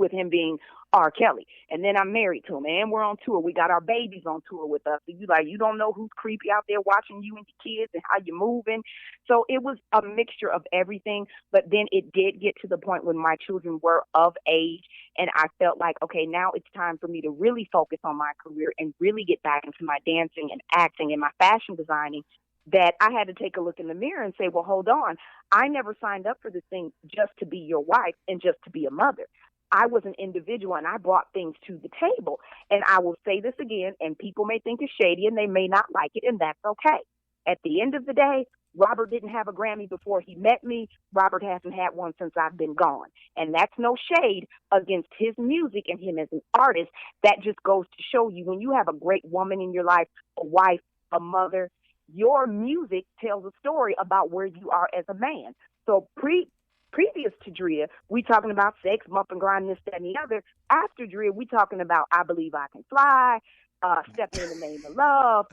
with him being R. Kelly. And then I'm married to him, and we're on tour. We got our babies on tour with us. So you don't know who's creepy out there watching you and your kids and how you're moving. So it was a mixture of everything. But then it did get to the point when my children were of age, and I felt like, okay, now it's time for me to really focus on my career and really get back into my dancing and acting and my fashion designing, that I had to take a look in the mirror and say, well, hold on. I never signed up for this thing just to be your wife and just to be a mother. I was an individual, and I brought things to the table. And I will say this again, and people may think it's shady, and they may not like it, and that's okay. At the end of the day, Robert didn't have a Grammy before he met me. Robert hasn't had one since I've been gone. And that's no shade against his music and him as an artist. That just goes to show you, when you have a great woman in your life, a wife, a mother, your music tells a story about where you are as a man. So previous to Drea, we talking about sex, bump and grind, this, that, and the other. After Drea, we talking about I Believe I Can Fly, Stepping in the Name of Love,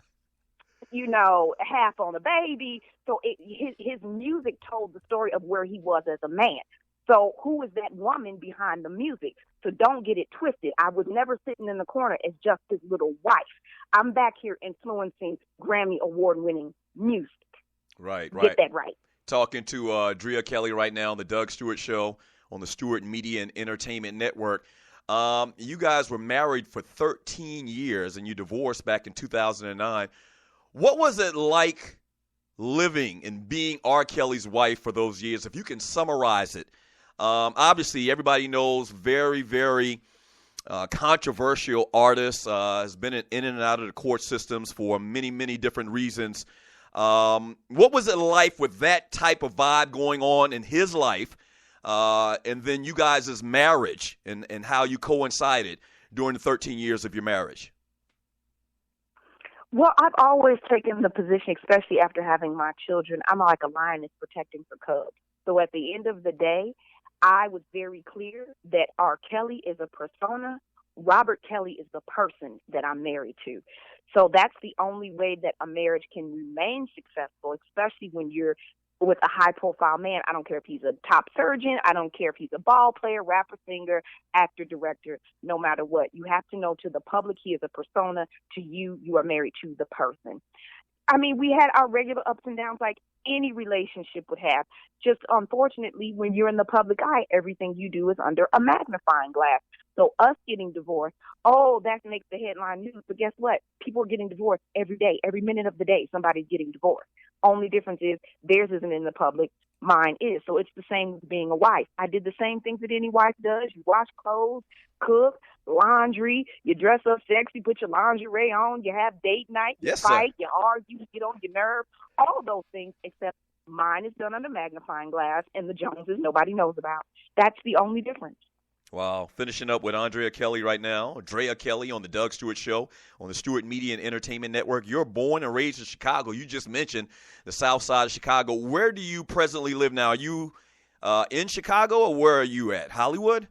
Half on a Baby. So his music told the story of where he was as a man. So who is that woman behind the music? So don't get it twisted. I was never sitting in the corner as just his little wife. I'm back here influencing Grammy award-winning music. Right. Get that right. Talking to Drea Kelly right now on the Doug Stewart Show on the Stewart Media and Entertainment Network. You guys were married for 13 years, and you divorced back in 2009. What was it like living and being R. Kelly's wife for those years, if you can summarize it? Obviously, everybody knows very, very controversial artist, has been in and out of the court systems for many, many different reasons. What was it like with that type of vibe going on in his life, and then you guys' marriage and how you coincided during the 13 years of your marriage? Well, I've always taken the position, especially after having my children, I'm like a lioness protecting her cubs. So at the end of the day, I was very clear that R. Kelly is a persona. Robert Kelly is the person that I'm married to. So that's the only way that a marriage can remain successful, especially when you're with a high-profile man. I don't care if he's a top surgeon. I don't care if he's a ball player, rapper, singer, actor, director, no matter what. You have to know, to the public, he is a persona. To you, you are married to the person. I mean, we had our regular ups and downs like any relationship would have. Just unfortunately, when you're in the public eye, everything you do is under a magnifying glass. So us getting divorced, that makes the headline news. But guess what? People are getting divorced every day, every minute of the day. Somebody's getting divorced. Only difference is theirs isn't in the public, mine is. So it's the same with being a wife. I did the same things that any wife does. You wash clothes, cook, laundry, you dress up sexy, put your lingerie on, you have date night, you fight, you argue, you get on your nerve, all those things, except mine is done under magnifying glass and the Joneses nobody knows about. That's the only difference. Wow. Finishing up with Drea Kelly right now. Drea Kelly on the Doug Stewart Show on the Stewart Media and Entertainment Network. You're born and raised in Chicago. You just mentioned the south side of Chicago. Where do you presently live now? Are you in Chicago, or where are you at? Hollywood?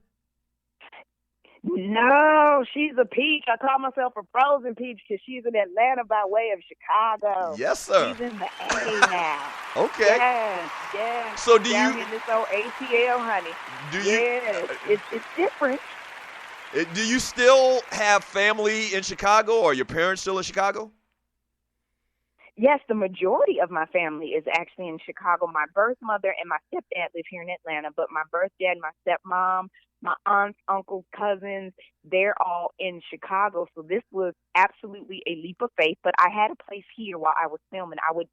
No, she's a peach. I call myself a frozen peach because she's in Atlanta by way of Chicago. Yes, sir. She's in the A now. Okay. Yeah. So do down you? In this old ATL, honey. Do you? It's different. Do you still have family in Chicago, or are your parents still in Chicago? Yes, the majority of my family is actually in Chicago. My birth mother and my stepdad live here in Atlanta, but my birth dad, my stepmom, my aunts, uncles, cousins, they're all in Chicago. So this was absolutely a leap of faith. But I had a place here while I was filming. I would,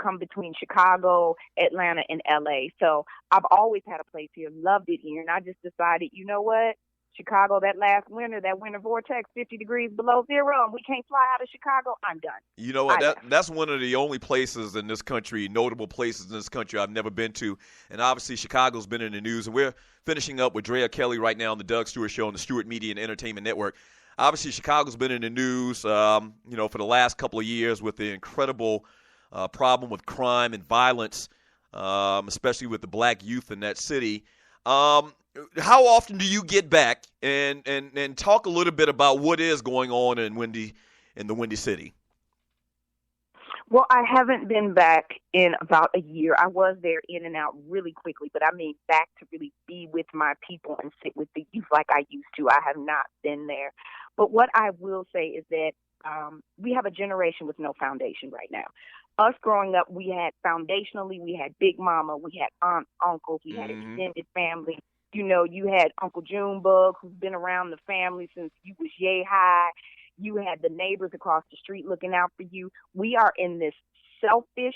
come between Chicago, Atlanta, and L.A. So I've always had a place here, loved it here. And I just decided, you know what? Chicago, that last winter, that winter vortex, 50 degrees below zero, and we can't fly out of Chicago, I'm done. You know what? That's one of the only places in this country, notable places in this country I've never been to. And obviously Chicago's been in the news. And we're finishing up with Drea Kelly right now on the Doug Stewart Show on the Stewart Media and Entertainment Network. Obviously Chicago's been in the news, for the last couple of years with the incredible problem with crime and violence, especially with the black youth in that city. How often do you get back and talk a little bit about what is going on in the Windy City? Well, I haven't been back in about a year. I was there in and out really quickly, but I mean back to really be with my people and sit with the youth like I used to. I have not been there. But what I will say is that we have a generation with no foundation right now. Us growing up, we had foundationally, we had Big Mama, we had aunts, uncles, we had Mm-hmm. extended family. You know, you had Uncle Junebug, who's been around the family since you was yay high. You had the neighbors across the street looking out for you. We are in this selfish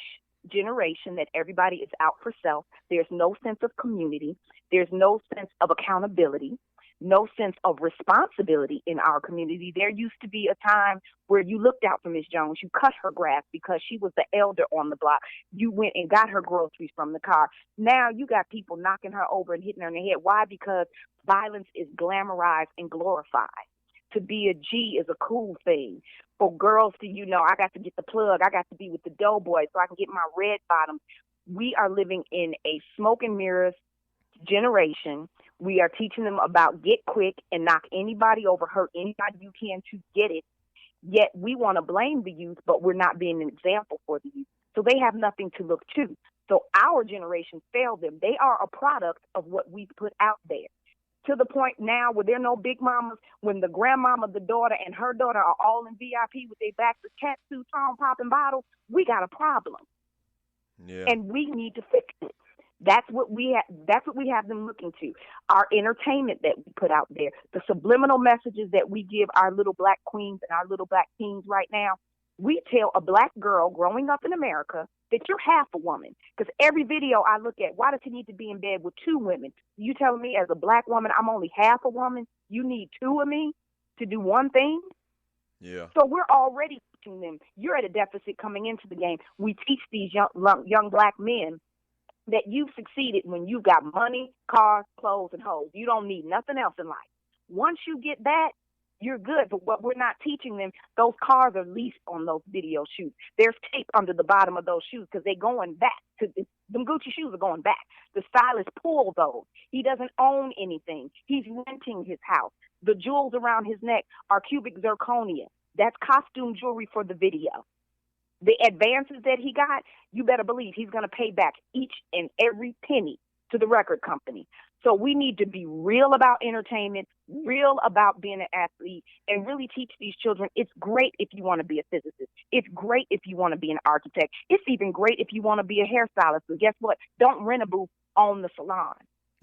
generation that everybody is out for self. There's no sense of community. There's no sense of accountability, no sense of responsibility in our community. There used to be a time where you looked out for Miss Jones. You cut her grass because she was the elder on the block. You went and got her groceries from the car. Now you got people knocking her over and hitting her in the head. Why? Because violence is glamorized and glorified. To be a G is a cool thing. For girls to, I got to get the plug. I got to be with the doughboy so I can get my red bottoms. We are living in a smoke and mirrors generation. We are teaching them about get quick and knock anybody over, hurt anybody you can to get it. Yet we want to blame the youth, but we're not being an example for the youth. So they have nothing to look to. So our generation failed them. They are a product of what we put out there. To the point now where there are no big mamas, when the grandmama, the daughter, and her daughter are all in VIP with their backs with cat suits on, popping bottles, we got a problem. Yeah. And we need to fix it. That's what we have them looking to. Our entertainment that we put out there, the subliminal messages that we give our little black queens and our little black kings right now. We tell a black girl growing up in America that you're half a woman. Because every video I look at, why does he need to be in bed with two women? You telling me as a black woman I'm only half a woman? You need two of me to do one thing? Yeah. So we're already teaching them. You're at a deficit coming into the game. We teach these young black men that you've succeeded when you've got money, cars, clothes, and hoes. You don't need nothing else in life. Once you get that, you're good. But what we're not teaching them, those cars are leased on those video shoots. There's tape under the bottom of those shoes because they're going back. Them Gucci shoes are going back. The stylist pulled those. He doesn't own anything. He's renting his house. The jewels around his neck are cubic zirconia. That's costume jewelry for the video. The advances that he got, you better believe he's going to pay back each and every penny to the record company. So we need to be real about entertainment, real about being an athlete, and really teach these children it's great if you want to be a physicist. It's great if you want to be an architect. It's even great if you want to be a hairstylist. And guess what? Don't rent a booth, own the salon.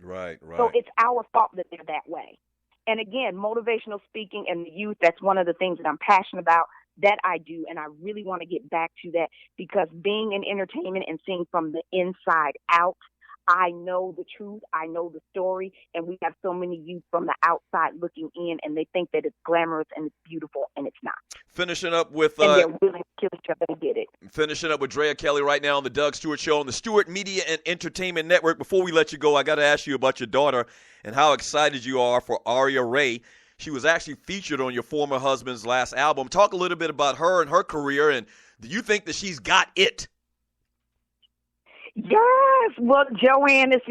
Right. So it's our fault that they're that way. And again, motivational speaking and the youth, that's one of the things that I'm passionate about. That I do, and I really want to get back to that because being in entertainment and seeing from the inside out, I know the truth, I know the story, and we have so many youth from the outside looking in, and they think that it's glamorous and it's beautiful, and it's not. Finishing up with and they're willing to kill each other to get it. Finishing up with Drea Kelly right now on the Doug Stewart Show on the Stewart Media and Entertainment Network. Before we let you go, I got to ask you about your daughter and how excited you are for Aria Ray. She was actually featured on your former husband's last album. Talk a little bit about her and her career, and do you think that she's got it? Yes. Well,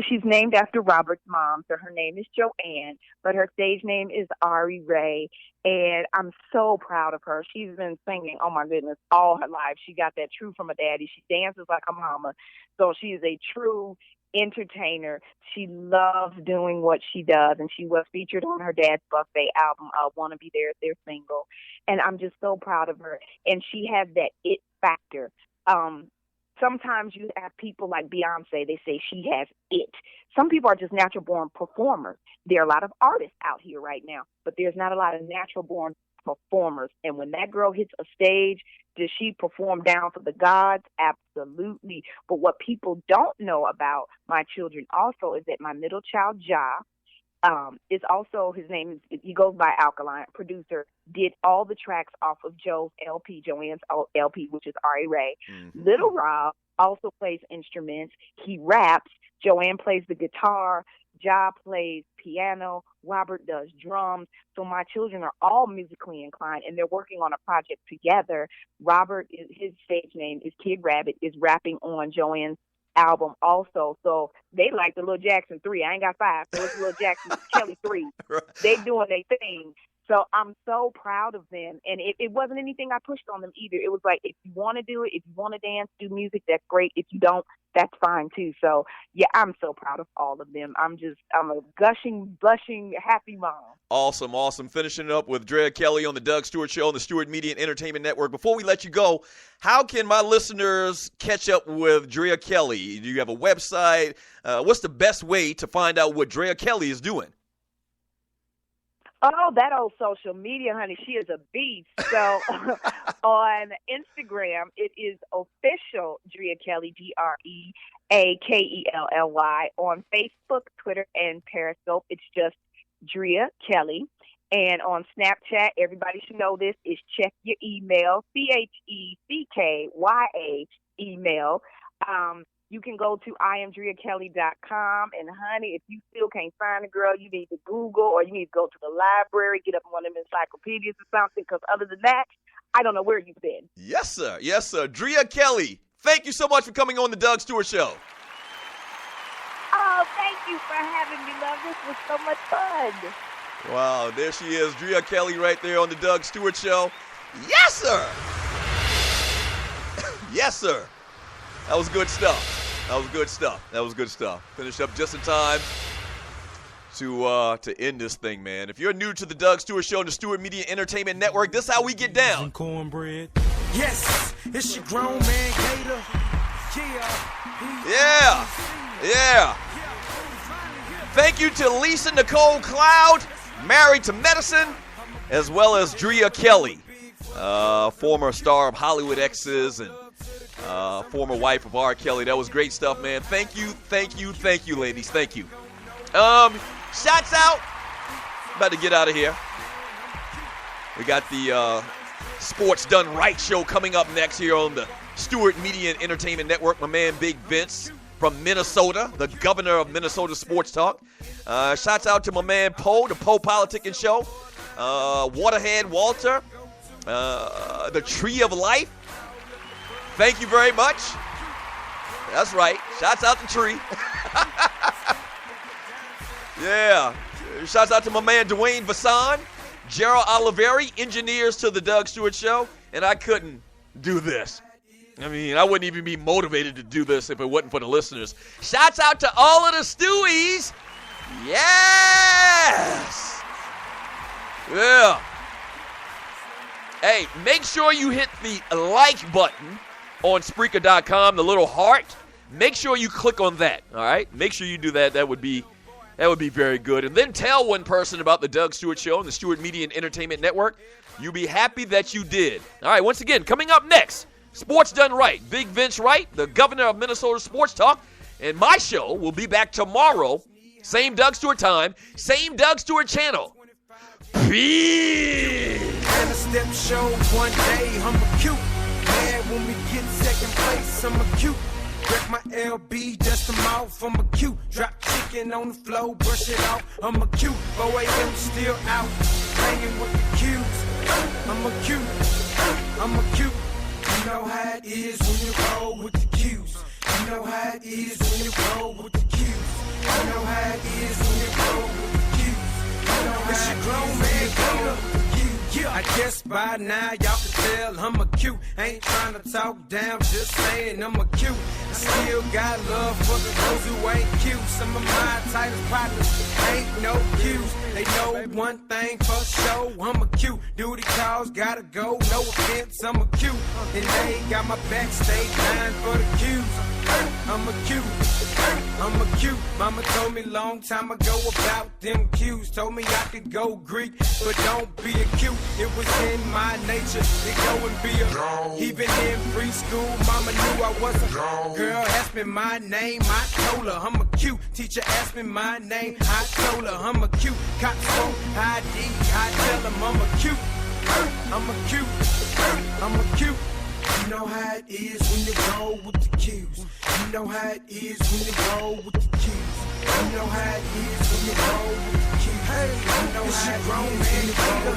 she's named after Robert's mom, so her name is Joanne, but her stage name is Ari Ray, and I'm so proud of her. She's been singing, oh my goodness, all her life. She got that true from her daddy. She dances like a mama, so she is a true entertainer. She loves doing what she does, and she was featured on her dad's birthday album, Wanna Be There, their single, and I'm just so proud of her. And she has that it factor. Sometimes you have people like Beyonce, they say she has it. Some people are just natural born performers. There are a lot of artists out here right now, but there's not a lot of natural born performers. And when that girl hits a stage, does she perform down for the gods? Absolutely. But what people don't know about my children also is that my middle child, Ja, is also, his name is, he goes by Alkaline, producer, did all the tracks off of Joe's LP, Joanne's LP, which is Ari Ray. Mm-hmm. Little Rob also plays instruments. He raps. Joanne plays the guitar. Ja plays piano. Robert does drums. So my children are all musically inclined, and they're working on a project together. Robert, his stage name is Kid Rabbit, is rapping on Joanne's album also. So they like the Lil Jackson 3. I ain't got 5, so it's Lil Jackson Kelly 3. Right. They doing their thing. So I'm so proud of them. And it wasn't anything I pushed on them either. It was like, if you want to do it, if you want to dance, do music, that's great. If you don't, that's fine too. So yeah, I'm so proud of all of them. I'm a gushing, blushing, happy mom. Awesome, awesome. Finishing it up with Drea Kelly on the Doug Stewart Show on the Stewart Media and Entertainment Network. Before we let you go, how can my listeners catch up with Drea Kelly? Do you have a website? What's the best way to find out what Drea Kelly is doing? Oh, that old social media, honey, she is a beast. So on Instagram, it is official Drea Kelly, DreaKelly. On Facebook, Twitter, and Periscope, it's just Drea Kelly. And on Snapchat, everybody should know this, is check your email, CheckYa email. You can go to IamDreaKelly.com, and honey, if you still can't find a girl, you need to Google, or you need to go to the library, get up one of them encyclopedias or something, because other than that, I don't know where you've been. Yes, sir. Yes, sir. Drea Kelly, thank you so much for coming on the Doug Stewart Show. Oh, thank you for having me, love. This was so much fun. Wow, there she is, Drea Kelly right there on the Doug Stewart Show. Yes, sir. Yes, sir. That was good stuff. That was good stuff. Finished up just in time to end this thing, man. If you're new to the Doug Stewart Show and the Stewart Media Entertainment Network, this is how we get down. Cornbread. Yes, it's your grown man Gator. Yeah. Thank you to Lisa Nicole Cloud, married to medicine, as well as Drea Kelly, former star of Hollywood Exes and former wife of R. Kelly. That was great stuff, man. Thank you, ladies. Thank you. Shots out. About to get out of here. We got the Sports Done Right show coming up next here on the Stewart Media and Entertainment Network. My man Big Vince from Minnesota, the governor of Minnesota Sports Talk. Shots out to my man Poe, the Poe Politicking Show. Waterhead Walter, the Tree of Life. Thank you very much. That's right. Shouts out to Tree. Yeah. Shouts out to my man Dwayne Vasson, Gerald Oliveri, engineers to the Doug Stewart Show. And I couldn't do this. I mean, I wouldn't even be motivated to do this if it wasn't for the listeners. Shouts out to all of the Stewies. Yes. Yeah. Hey, make sure you hit the like button on Spreaker.com, the little heart. Make sure you click on that, all right? Make sure you do that. That would be very good. And then tell one person about the Doug Stewart Show and the Stewart Media and Entertainment Network. You'll be happy that you did. All right, once again, coming up next, Sports Done Right. Big Vince Wright, the governor of Minnesota Sports Talk. And my show will be back tomorrow. Same Doug Stewart time, same Doug Stewart channel. Peace. And a step show one day, I'm a cute. Man, when we get second place, I'm a cute. Wreck my LB, dust them off, I'm a cute. Drop chicken on the floor, brush it off, I'm a cute. 4 a.m. still out, hanging with the Q's. I'm a cute, I'm a cute. You know how it is when you roll with the Q's. You know how it is when you roll with the Q's. You know how it is when you roll with the Q's. You know how it grown man Gator. I guess by now y'all can tell I'm a cute. Ain't trying to talk down, just saying I'm a cute. I still got love for the those who ain't cute. Some of my tightest partners ain't no cues. They know one thing for sure, I'm a cute. Duty calls, gotta go, no offense, I'm a cute. And they got my backstage line for the cues. I'm a cute, I'm a cute. Mama told me long time ago about them cues. Told me I could go Greek, but don't be a cute. It was in my nature to go and be a even in preschool, mama knew I was a girl. Asked me my name, I told her I'm a cute. Teacher asked me my name, I told her I'm a cute. Cops won't ID, I tell them I'm a cute. I'm a cute, I'm a cute. You know how it is when you roll with the cues. You know how it is when you roll with the cues. You know how it is when you roll with the cues. Hey, you know how it is when you roll.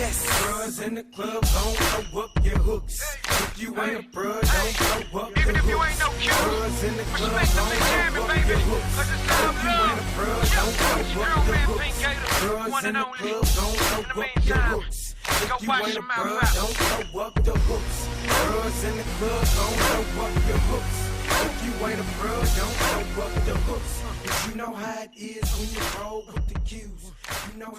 Yes, bruhs in the club, don't throw up your hooks. If you ain't a bruh, don't throw up your hooks. Bruhs in the club, don't throw up your hooks. If you ain't a bruh, don't throw up your hooks. Bruhs in the club, don't throw up your hooks. If you ain't a bruh, don't throw up the hooks. Bruhs in the club, don't throw up your hooks. If you ain't a bruh, don't throw up the hooks. 'Cause you know how it is when you roll with the Q's. You know